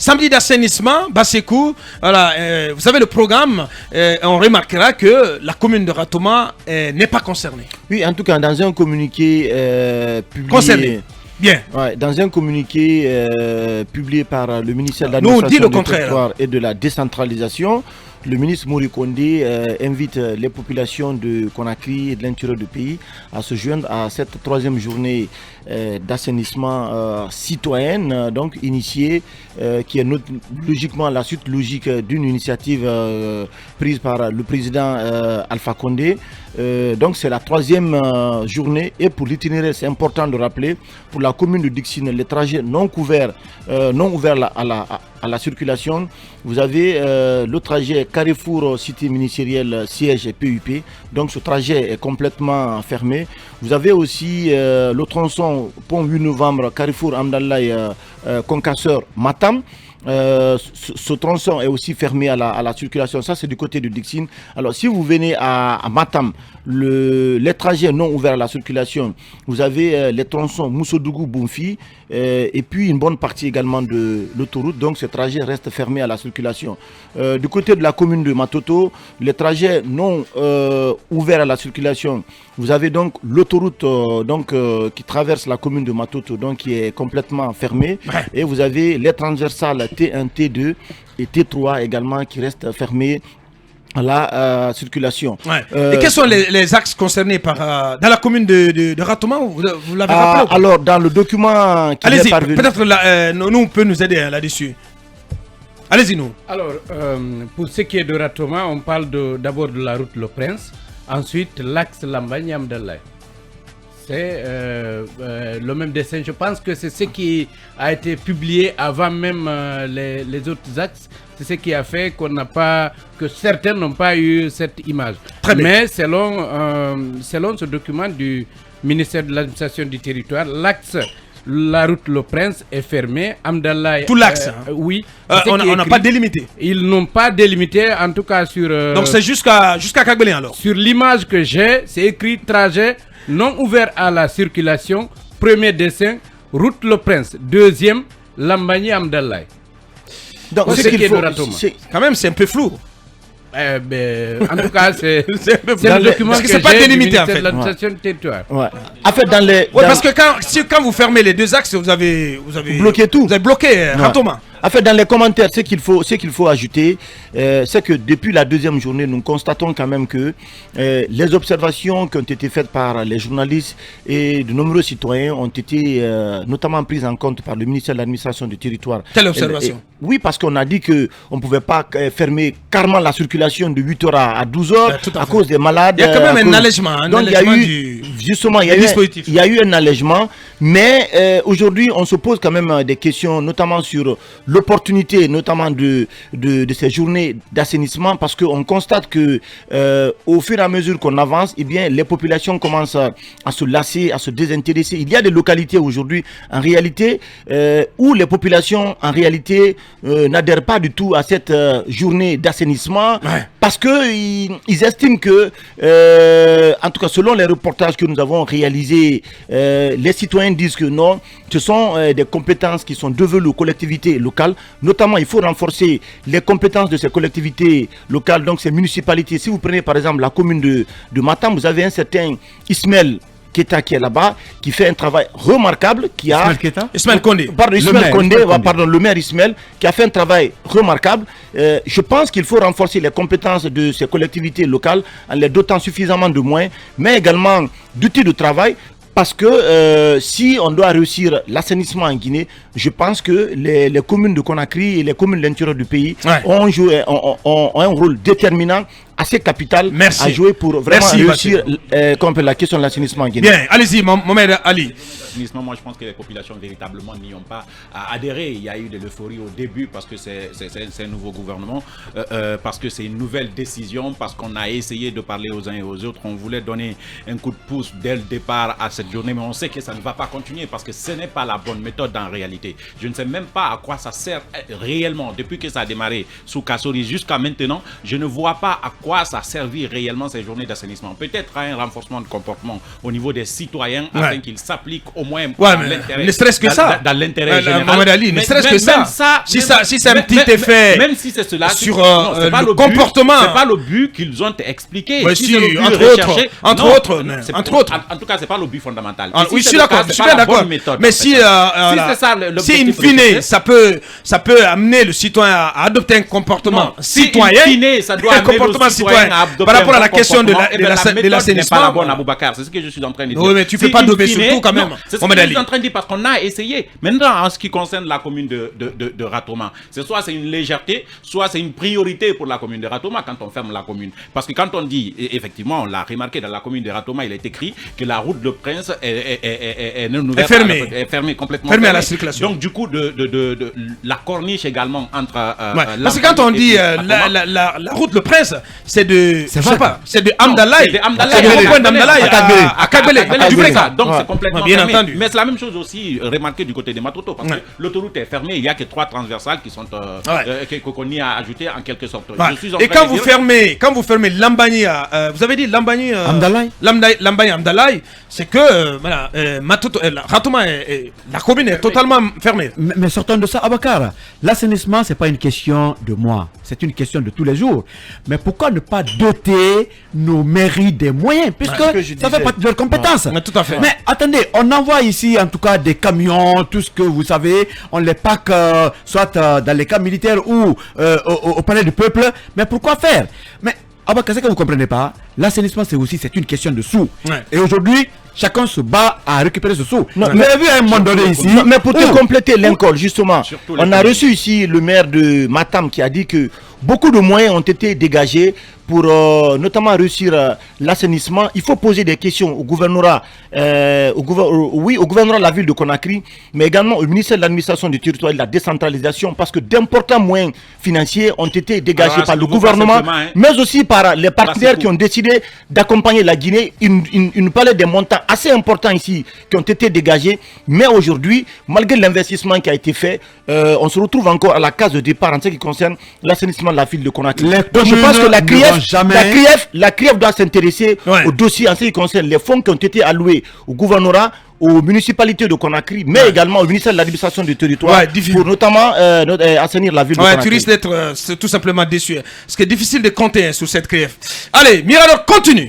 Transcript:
samedi d'assainissement, Bassekou, voilà, vous savez le programme, on remarquera que la commune de Ratoma n'est pas concernée. Oui, en tout cas, dans un communiqué publié... Concernée. Bien. Ouais, dans un communiqué publié par le ministère de l'Administration du Territoire et de la Décentralisation, le ministre Mori Kondé invite les populations de Conakry et de l'intérieur du pays à se joindre à cette troisième journée d'assainissement citoyenne, donc initiée, qui est logiquement la suite logique d'une initiative prise par le président Alpha Condé. Donc c'est la troisième journée et pour l'itinéraire, c'est important de rappeler, pour la commune de Dixine, les trajets non ouverts à la circulation, vous avez le trajet Carrefour Cité Ministérielle Siège et PUP, donc ce trajet est complètement fermé. Vous avez aussi le tronçon Pont 8 novembre Carrefour Amdallaye Concasseur Matam. Ce tronçon est aussi fermé à la circulation. Ça, c'est du côté de Dixine. Alors, si vous venez à Matam, les trajets non ouverts à la circulation, vous avez les tronçons Moussodougou-Bounfi et puis une bonne partie également de l'autoroute. Donc, ces trajets restent fermés à la circulation. Du côté de la commune de Matoto, les trajets non ouverts à la circulation, vous avez donc l'autoroute qui traverse la commune de Matoto, donc qui est complètement fermée. Ouais. Et vous avez les transversales T1, T2 et T3 également qui restent fermés à la circulation. Ouais. Et quels sont les axes concernés dans la commune de Ratoma? Vous l'avez rappelé? Alors, dans le document qui est parvenu... Peut-être nous peut nous aider là-dessus. Allez-y, nous. Alors, pour ce qui est de Ratoma, on parle d'abord de la route Le Prince, ensuite l'axe Lambagne-Amdallaye. C'est le même dessin. Je pense que c'est ce qui a été publié avant même les autres axes. C'est ce qui a fait que certains n'ont pas eu cette image. Très bien. Mais selon ce document du ministère de l'Administration du Territoire, l'axe la route Le Prince est fermée. Amdallaye. Tout l'axe. Oui. On n'a pas délimité. Ils n'ont pas délimité, en tout cas sur. Donc c'est jusqu'à Kagbélé alors. Sur l'image que j'ai, c'est écrit trajet non ouvert à la circulation. Premier dessin, route Le Prince. Deuxième, Lambagne Amdallaye. Donc c'est qu'il faut. Quand même, c'est un peu flou. En tout cas, c'est le document parce que c'est pas délimité en fait. De l'administration du territoire. Ouais. En fait, parce que quand vous fermez les deux axes, vous avez bloqué tout. Vous avez bloqué Ratoma. En fait, dans les commentaires, ce qu'il faut ajouter, c'est que depuis la deuxième journée, nous constatons quand même que les observations qui ont été faites par les journalistes et de nombreux citoyens ont été notamment prises en compte par le ministère de l'Administration du Territoire. Quelle observation? Oui, parce qu'on a dit qu'on ne pouvait pas fermer carrément la circulation de 8h à 12h à cause des malades. Il y a quand même un allègement. Donc, il y a eu un allègement, mais aujourd'hui, on se pose quand même des questions, notamment sur l'opportunité notamment de ces journées d'assainissement, parce qu'on constate que au fur et à mesure qu'on avance, eh bien, les populations commencent à se lasser, à se désintéresser. Il y a des localités aujourd'hui en réalité où les populations en réalité n'adhèrent pas du tout à cette journée d'assainissement, parce qu'ils estiment que en tout cas selon les reportages que nous avons réalisés, les citoyens disent que non, ce sont des compétences qui sont devenues aux collectivités locales. Notamment, il faut renforcer les compétences de ces collectivités locales, donc ces municipalités. Si vous prenez par exemple la commune de Matam, vous avez un certain Ismaël Keta qui est là-bas, qui fait un travail remarquable, Ismaël Condé. Le maire Ismaël, qui a fait un travail remarquable. Je pense qu'il faut renforcer les compétences de ces collectivités locales en les dotant suffisamment de moyens, mais également d'outils de travail. Parce que si on doit réussir l'assainissement en Guinée, je pense que les communes de Conakry et les communes de l'intérieur du pays ont un rôle déterminant, assez capital à jouer pour vraiment réussir la question de l'assainissement en Guinée. Bien, allez-y, Mohamed Ali. Moi, je pense que les populations véritablement n'y ont pas adhéré. Il y a eu de l'euphorie au début parce que c'est un nouveau gouvernement, parce que c'est une nouvelle décision, parce qu'on a essayé de parler aux uns et aux autres. On voulait donner un coup de pouce dès le départ à cette journée, mais on sait que ça ne va pas continuer parce que ce n'est pas la bonne méthode en réalité. Je ne sais même pas à quoi ça sert réellement. Depuis que ça a démarré sous Kassori jusqu'à maintenant, je ne vois pas quoi ça servit réellement ces journées d'assainissement. Peut-être à un renforcement de comportement au niveau des citoyens afin qu'ils s'appliquent au moins dans l'intérêt. Ne serait-ce que ça. Dans l'intérêt général. Mohamed Ali, ne serait-ce que ça. Si c'est un petit effet. Même si c'est cela. Sur le comportement. C'est pas le but qu'ils ont expliqué. Oui, si entre autres. En tout cas, c'est pas le but fondamental. Oui, je suis d'accord. Je suis bien d'accord. Mais si in fine, ça peut amener le citoyen à adopter un comportement citoyen. Ça doit amener le citoyen à adopter par rapport à la question de l'assainissement. C'est ce que je suis en train de dire. Oui, mais tu ne peux pas dommer sur tout quand même. C'est ce que je suis en train de dire parce qu'on a essayé. Maintenant, en ce qui concerne la commune de Ratoma, soit c'est une légèreté, soit c'est une priorité pour la commune de Ratoma quand on ferme la commune. Parce que quand on dit, effectivement, on l'a remarqué dans la commune de Ratoma, il est écrit que la route de Prince est fermée complètement. Fermée à la circulation. Donc, du coup, la corniche également entre. Parce que quand on dit la route de Prince, c'est de Amdalaï. À Kagbele. Donc, c'est complètement bien fermé. entendu. Mais c'est la même chose aussi remarquée du côté de Matoto. Parce que l'autoroute est fermée, il n'y a que 3 transversales qui sont qu'on y a ajouté en quelque sorte. Et quand vous fermez Lambani, vous avez dit Lambani Amdalaï, c'est que Ratoma, la commune est totalement fermée. Mais sortons de ça, Abakar. L'assainissement, c'est pas une question de moi, c'est une question de tous les jours. Mais pourquoi ne pas doter nos mairies des moyens, puisque ça fait partie de leurs compétences. Tout à fait. Mais attendez, on envoie ici en tout cas des camions, tout ce que vous savez, on les pack soit dans les camps militaires ou au palais du peuple. Mais pourquoi faire? Mais Abakar, c'est que vous ne comprenez pas, l'assainissement c'est une question de sous. Et aujourd'hui, chacun se bat à récupérer ce sous. Vous avez vu à un moment donné ici. Mais pour te compléter l'incol, justement, on a reçu ici le maire de Matam qui a dit que beaucoup de moyens ont été dégagés pour notamment réussir l'assainissement. Il faut poser des questions au gouvernorat, au gouvernorat de la ville de Conakry, mais également au ministère de l'administration du territoire et de la décentralisation, parce que d'importants moyens financiers ont été dégagés par le gouvernement, mais aussi par les partenaires qui ont décidé d'accompagner la Guinée. Une palette des montants assez importants ici qui ont été dégagés, mais aujourd'hui, malgré l'investissement qui a été fait, on se retrouve encore à la case de départ en ce qui concerne l'assainissement de la ville de Conakry. Donc je pense que la CRIEF doit s'intéresser au dossier en ce qui concerne les fonds qui ont été alloués au gouvernorat, aux municipalités de Conakry, mais également au ministère de l'administration du territoire, pour notamment assainir la ville de Conakry. Tu risques d'être tout simplement déçu. Parce que c'est difficile de compter sur cette CRIEF. Allez, Mirador, continue.